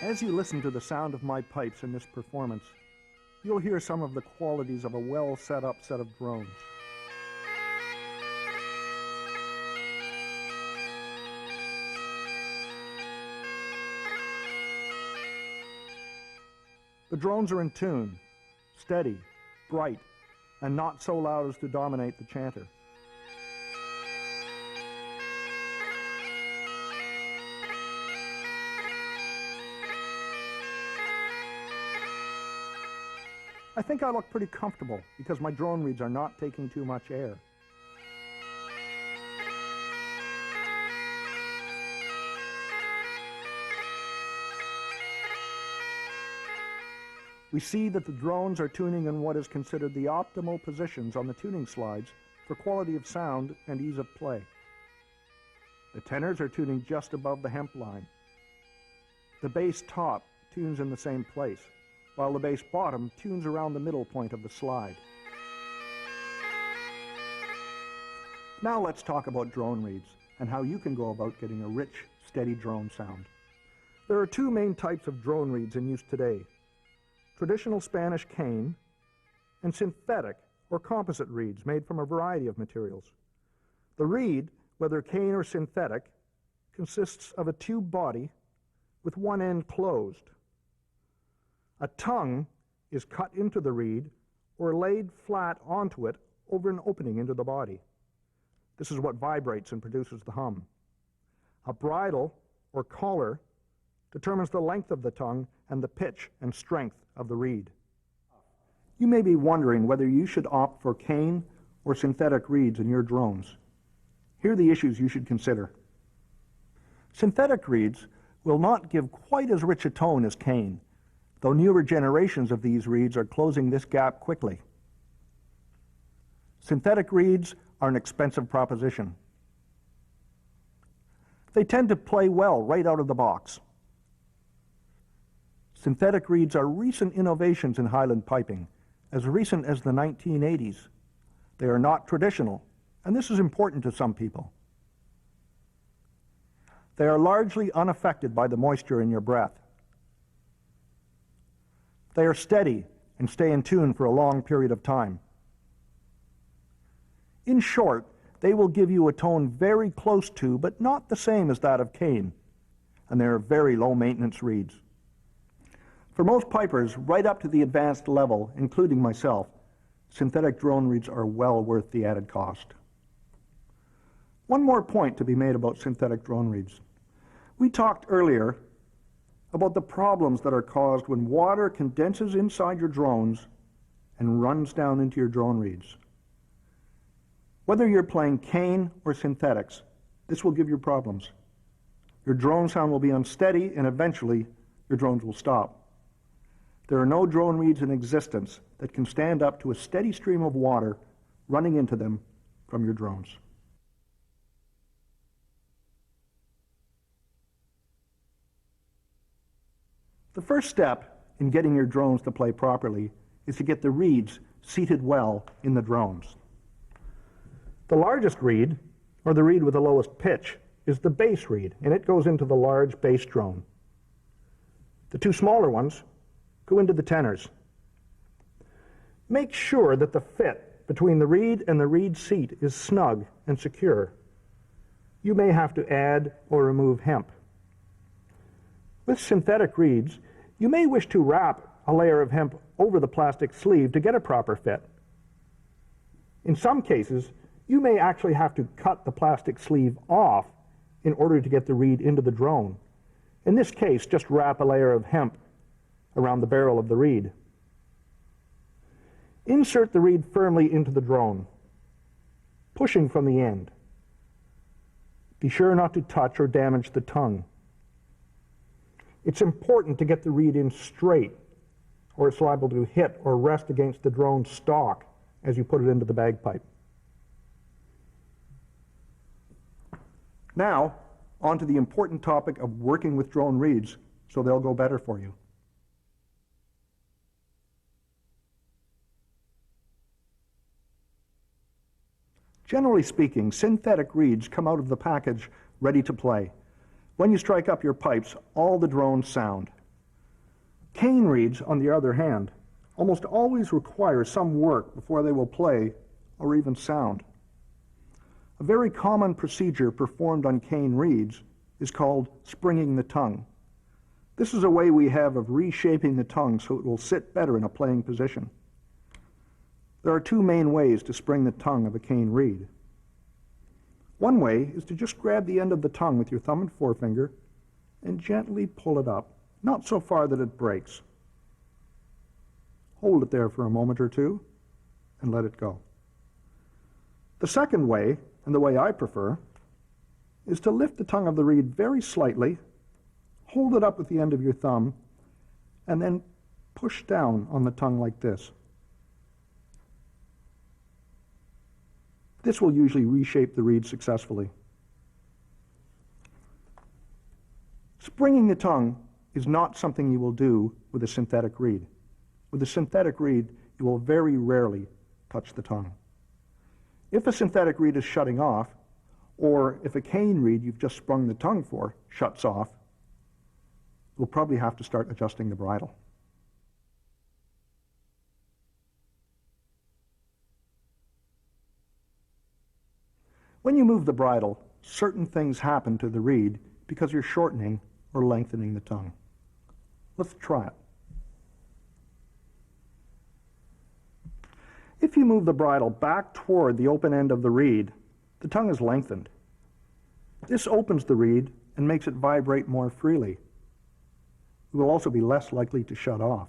As you listen to the sound of my pipes in this performance, you'll hear some of the qualities of a well set up set of drones. The drones are in tune, steady, bright, and not so loud as to dominate the chanter. I think I look pretty comfortable because my drone reeds are not taking too much air. We see that the drones are tuning in what is considered the optimal positions on the tuning slides for quality of sound and ease of play. The tenors are tuning just above the hemp line. The bass top tunes in the same place, while the bass bottom tunes around the middle point of the slide. Now let's talk about drone reeds and how you can go about getting a rich, steady drone sound. There are two main types of drone reeds in use today: traditional Spanish cane and synthetic or composite reeds made from a variety of materials. The reed, whether cane or synthetic, consists of a tube body with one end closed. A tongue is cut into the reed or laid flat onto it over an opening into the body. This is what vibrates and produces the hum. A bridle or collar determines the length of the tongue and the pitch and strength of the reed. You may be wondering whether you should opt for cane or synthetic reeds in your drones. Here are the issues you should consider. Synthetic reeds will not give quite as rich a tone as cane, though newer generations of these reeds are closing this gap quickly. Synthetic reeds are an expensive proposition. They tend to play well right out of the box. Synthetic reeds are recent innovations in Highland piping, as recent as the 1980s. They are not traditional, and this is important to some people. They are largely unaffected by the moisture in your breath. They are steady and stay in tune for a long period of time. In short, they will give you a tone very close to, but not the same as that of cane, and they are very low maintenance reeds. For most pipers, right up to the advanced level, including myself, synthetic drone reeds are well worth the added cost. One more point to be made about synthetic drone reeds. We talked earlier about the problems that are caused when water condenses inside your drones and runs down into your drone reeds. Whether you're playing cane or synthetics, this will give you problems. Your drone sound will be unsteady, and eventually your drones will stop. There are no drone reeds in existence that can stand up to a steady stream of water running into them from your drones. The first step in getting your drones to play properly is to get the reeds seated well in the drones. The largest reed, or the reed with the lowest pitch, is the bass reed, and it goes into the large bass drone. The two smaller ones go into the tenors. Make sure that the fit between the reed and the reed seat is snug and secure. You may have to add or remove hemp. With synthetic reeds, you may wish to wrap a layer of hemp over the plastic sleeve to get a proper fit. In some cases, you may actually have to cut the plastic sleeve off in order to get the reed into the drone. In this case, just wrap a layer of hemp around the barrel of the reed. Insert the reed firmly into the drone, pushing from the end. Be sure not to touch or damage the tongue. It's important to get the reed in straight, or it's liable to hit or rest against the drone stock as you put it into the bagpipe. Now, on to the important topic of working with drone reeds so they'll go better for you. Generally speaking, synthetic reeds come out of the package ready to play. When you strike up your pipes, all the drones sound. Cane reeds, on the other hand, almost always require some work before they will play or even sound. A very common procedure performed on cane reeds is called springing the tongue. This is a way we have of reshaping the tongue so it will sit better in a playing position. There are two main ways to spring the tongue of a cane reed. One way is to just grab the end of the tongue with your thumb and forefinger and gently pull it up, not so far that it breaks. Hold it there for a moment or two and let it go. The second way, and the way I prefer, is to lift the tongue of the reed very slightly, hold it up with the end of your thumb, and then push down on the tongue like this. This will usually reshape the reed successfully. Springing the tongue is not something you will do with a synthetic reed. With a synthetic reed, you will very rarely touch the tongue. If a synthetic reed is shutting off, or if a cane reed you've just sprung the tongue for shuts off, you'll probably have to start adjusting the bridle. When you move the bridle, certain things happen to the reed because you're shortening or lengthening the tongue. Let's try it. If you move the bridle back toward the open end of the reed, the tongue is lengthened. This opens the reed and makes it vibrate more freely. It will also be less likely to shut off.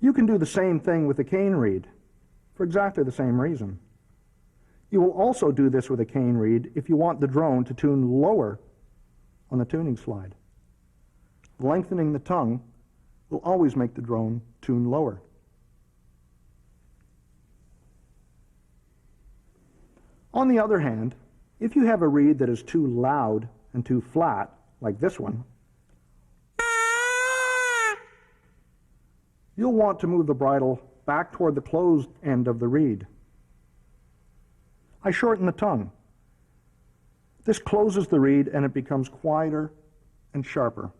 You can do the same thing with a cane reed for exactly the same reason. You will also do this with a cane reed if you want the drone to tune lower on the tuning slide. Lengthening the tongue will always make the drone tune lower. On the other hand, if you have a reed that is too loud and too flat, like this one, you'll want to move the bridle back toward the closed end of the reed. I shorten the tongue. This closes the reed and it becomes quieter and sharper.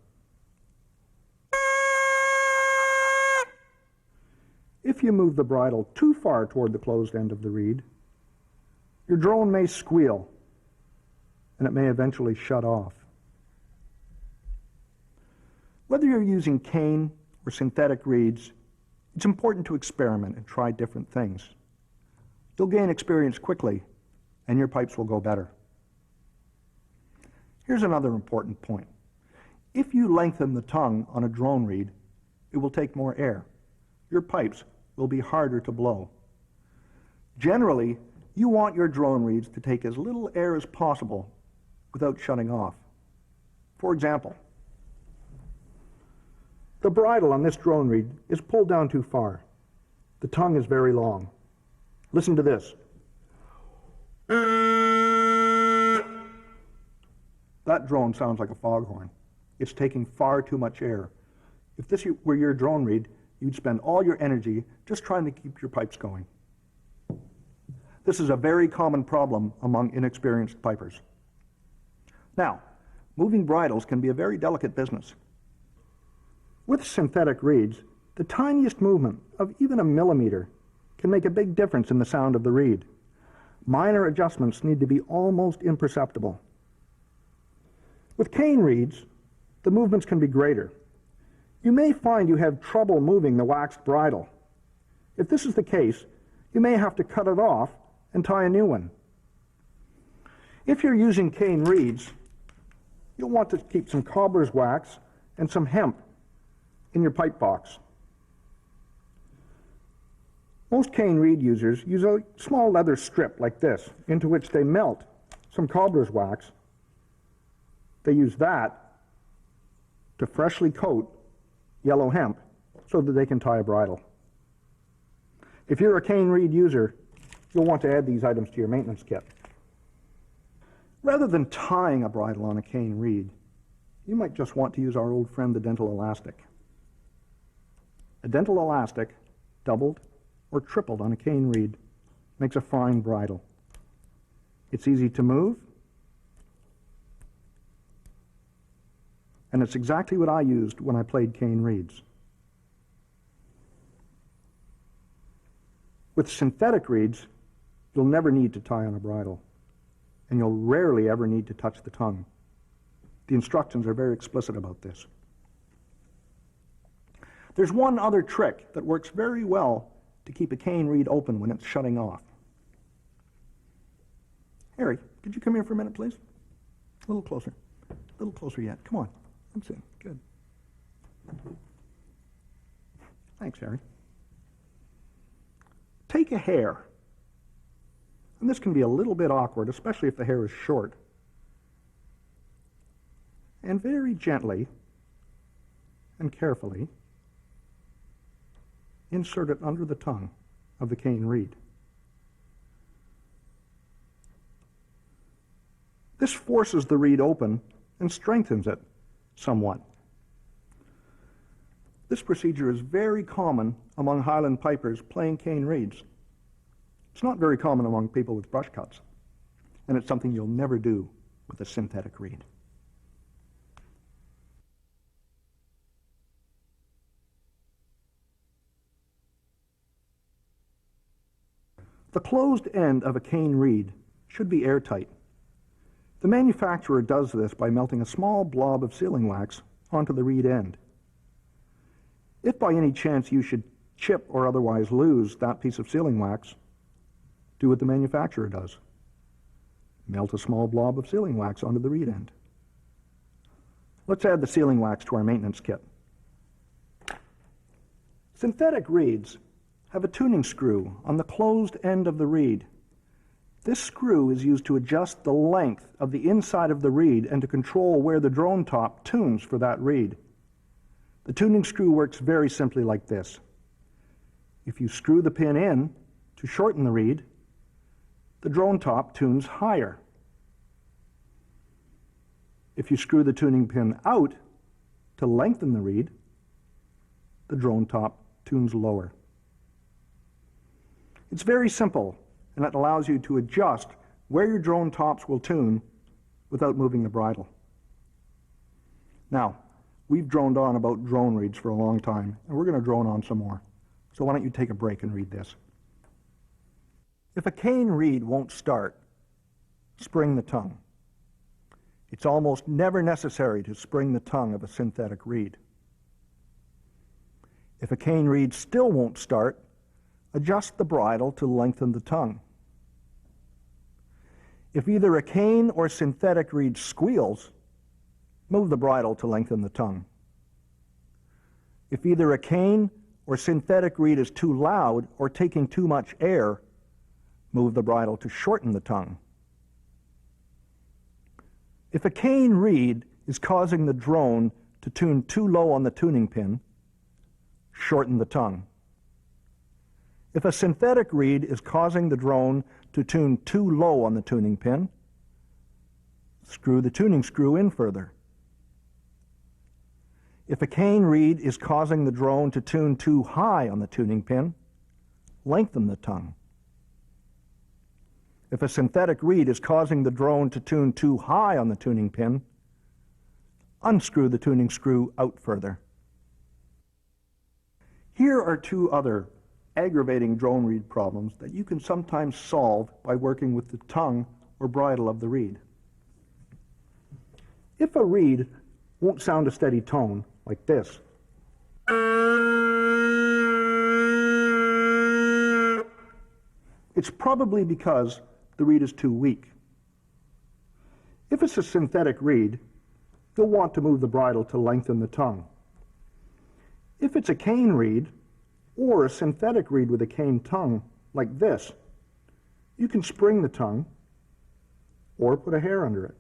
If you move the bridle too far toward the closed end of the reed, your drone may squeal and it may eventually shut off. Whether you're using cane or synthetic reeds, it's important to experiment and try different things. You'll gain experience quickly and your pipes will go better. Here's another important point. If you lengthen the tongue on a drone reed, it will take more air. Your pipes will be harder to blow. Generally, you want your drone reeds to take as little air as possible without shutting off. For example, the bridle on this drone reed is pulled down too far. The tongue is very long. Listen to this. That drone sounds like a foghorn. It's taking far too much air. If this were your drone reed, you'd spend all your energy just trying to keep your pipes going. This is a very common problem among inexperienced pipers. Now, moving bridles can be a very delicate business. With synthetic reeds, the tiniest movement of even a millimeter can make a big difference in the sound of the reed. Minor adjustments need to be almost imperceptible. With cane reeds, the movements can be greater. You may find you have trouble moving the waxed bridle. If this is the case, you may have to cut it off and tie a new one. If you're using cane reeds, you'll want to keep some cobbler's wax and some hemp in your pipe box. Most cane reed users use a small leather strip like this, into which they melt some cobbler's wax. They use that to freshly coat yellow hemp so that they can tie a bridle. If you're a cane reed user, you'll want to add these items to your maintenance kit. Rather than tying a bridle on a cane reed, you might just want to use our old friend, the dental elastic. A dental elastic, doubled or tripled on a cane reed, makes a fine bridle. It's easy to move, and it's exactly what I used when I played cane reeds. With synthetic reeds, you'll never need to tie on a bridle, and you'll rarely ever need to touch the tongue. The instructions are very explicit about this. There's one other trick that works very well to keep a cane reed open when it's shutting off. Harry, could you come here for a minute, please? A little closer. A little closer yet. Come on. That's it. Good. Thanks, Harry. Take a hair, and this can be a little bit awkward, especially if the hair is short, and very gently and carefully insert it under the tongue of the cane reed. This forces the reed open and strengthens it somewhat. This procedure is very common among Highland pipers playing cane reeds. It's not very common among people with brush cuts, and it's something you'll never do with a synthetic reed. The closed end of a cane reed should be airtight. The manufacturer does this by melting a small blob of sealing wax onto the reed end. If by any chance you should chip or otherwise lose that piece of sealing wax, do what the manufacturer does. Melt a small blob of sealing wax onto the reed end. Let's add the sealing wax to our maintenance kit. Synthetic reeds have a tuning screw on the closed end of the reed. This screw is used to adjust the length of the inside of the reed and to control where the drone top tunes for that reed. The tuning screw works very simply like this. If you screw the pin in to shorten the reed, the drone top tunes higher. If you screw the tuning pin out to lengthen the reed, the drone top tunes lower. It's very simple, and it allows you to adjust where your drone tops will tune without moving the bridle. Now, we've droned on about drone reeds for a long time, and we're going to drone on some more. So why don't you take a break and read this. If a cane reed won't start, spring the tongue. It's almost never necessary to spring the tongue of a synthetic reed. If a cane reed still won't start, adjust the bridle to lengthen the tongue. If either a cane or synthetic reed squeals, move the bridle to lengthen the tongue. If either a cane or synthetic reed is too loud or taking too much air, move the bridle to shorten the tongue. If a cane reed is causing the drone to tune too low on the tuning pin, shorten the tongue. If a synthetic reed is causing the drone to tune too low on the tuning pin, screw the tuning screw in further. If a cane reed is causing the drone to tune too high on the tuning pin, lengthen the tongue. If a synthetic reed is causing the drone to tune too high on the tuning pin, unscrew the tuning screw out further. Here are two other aggravating drone reed problems that you can sometimes solve by working with the tongue or bridle of the reed. If a reed won't sound a steady tone, like this, it's probably because the reed is too weak. If it's a synthetic reed, you'll want to move the bridle to lengthen the tongue. If it's a cane reed, or a synthetic reed with a cane tongue, like this, you can spring the tongue or put a hair under it.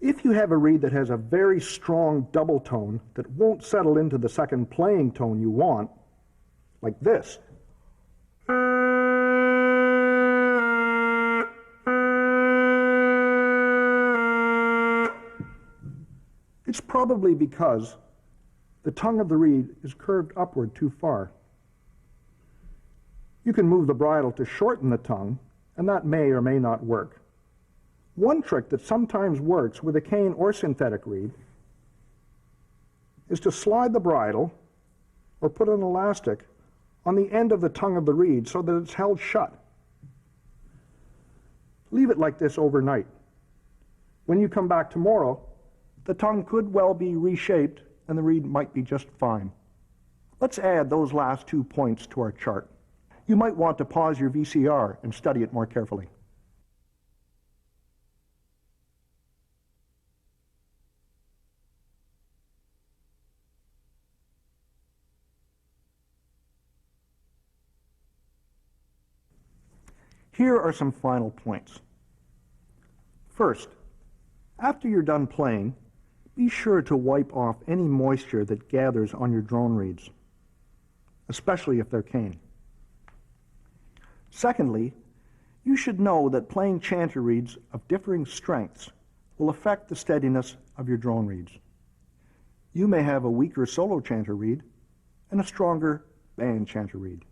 If you have a reed that has a very strong double tone that won't settle into the second playing tone you want, like this, it's probably because the tongue of the reed is curved upward too far. You can move the bridle to shorten the tongue, and that may or may not work. One trick that sometimes works with a cane or synthetic reed is to slide the bridle or put an elastic on the end of the tongue of the reed so that it's held shut. Leave it like this overnight. When you come back tomorrow, the tongue could well be reshaped and the reed might be just fine. Let's add those last 2 points to our chart. You might want to pause your VCR and study it more carefully. Here are some final points. First, after you're done playing, be sure to wipe off any moisture that gathers on your drone reeds, especially if they're cane. Secondly, you should know that playing chanter reeds of differing strengths will affect the steadiness of your drone reeds. You may have a weaker solo chanter reed and a stronger band chanter reed.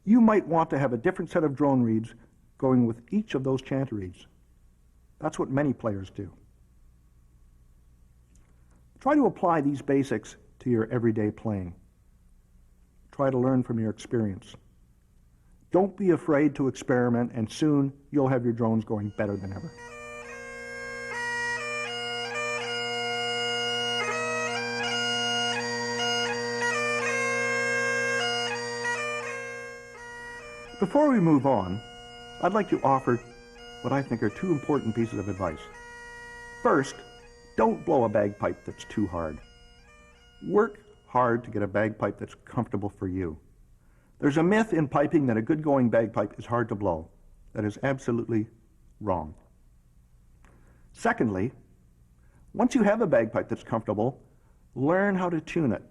You might want to have a different set of drone reeds going with each of those chanter reeds. That's what many players do. Try to apply these basics to your everyday playing. Try to learn from your experience. Don't be afraid to experiment, and soon you'll have your drones going better than ever. Before we move on, I'd like to offer what I think are 2 important pieces of advice. First, don't blow a bagpipe that's too hard. Work hard to get a bagpipe that's comfortable for you. There's a myth in piping that a good-going bagpipe is hard to blow. That is absolutely wrong. Secondly, once you have a bagpipe that's comfortable, learn how to tune it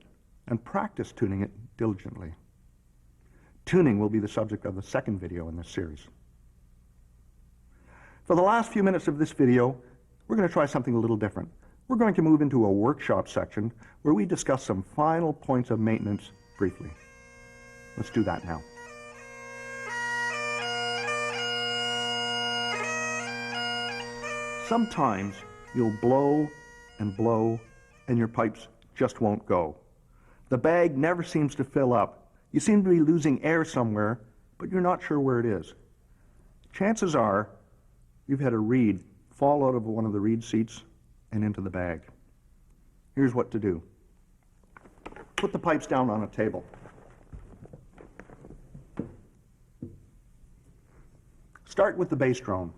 and practice tuning it diligently. Tuning will be the subject of the second video in this series. For the last few minutes of this video, we're going to try something a little different. We're going to move into a workshop section where we discuss some final points of maintenance briefly. Let's do that now. Sometimes you'll blow and your pipes just won't go. The bag never seems to fill up. You seem to be losing air somewhere, but you're not sure where it is. Chances are you've had a reed fall out of one of the reed seats and into the bag. Here's what to do. Put the pipes down on a table. Start with the bass drone.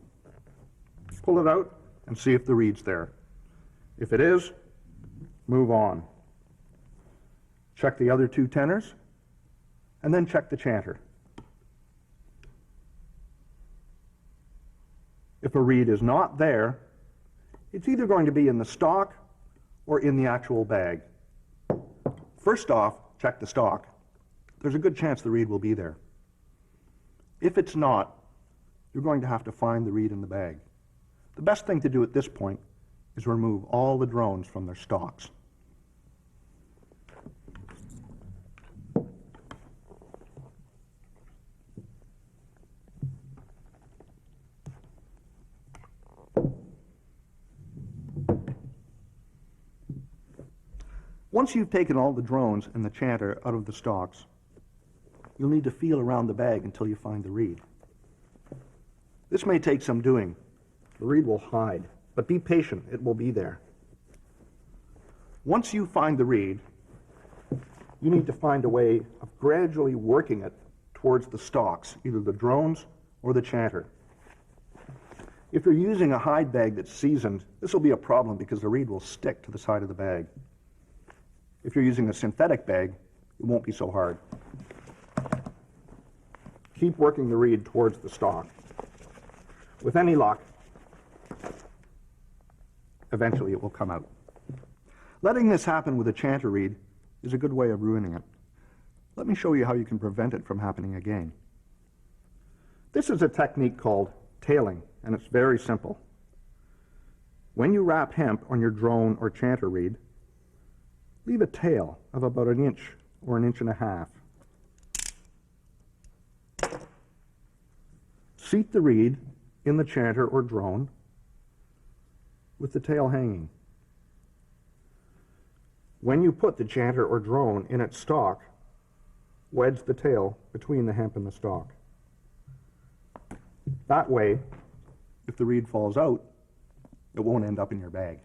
Pull it out and see if the reed's there. If it is, move on. Check the other 2 tenors, and then check the chanter. If a reed is not there, it's either going to be in the stock or in the actual bag. First off, check the stock. There's a good chance the reed will be there. If it's not, you're going to have to find the reed in the bag. The best thing to do at this point is remove all the drones from their stocks. Once you've taken all the drones and the chanter out of the stocks, you'll need to feel around the bag until you find the reed. This may take some doing. The reed will hide, but be patient, it will be there. Once you find the reed, you need to find a way of gradually working it towards the stocks, either the drones or the chanter. If you're using a hide bag that's seasoned, this will be a problem because the reed will stick to the side of the bag. If you're using a synthetic bag, it won't be so hard. Keep working the reed towards the stock. With any luck, eventually it will come out. Letting this happen with a chanter reed is a good way of ruining it. Let me show you how you can prevent it from happening again. This is a technique called tailing, and it's very simple. When you wrap hemp on your drone or chanter reed, leave a tail of about 1 inch or 1.5 inches. Seat the reed in the chanter or drone with the tail hanging. When you put the chanter or drone in its stock, wedge the tail between the hemp and the stock. That way, if the reed falls out, it won't end up in your bag.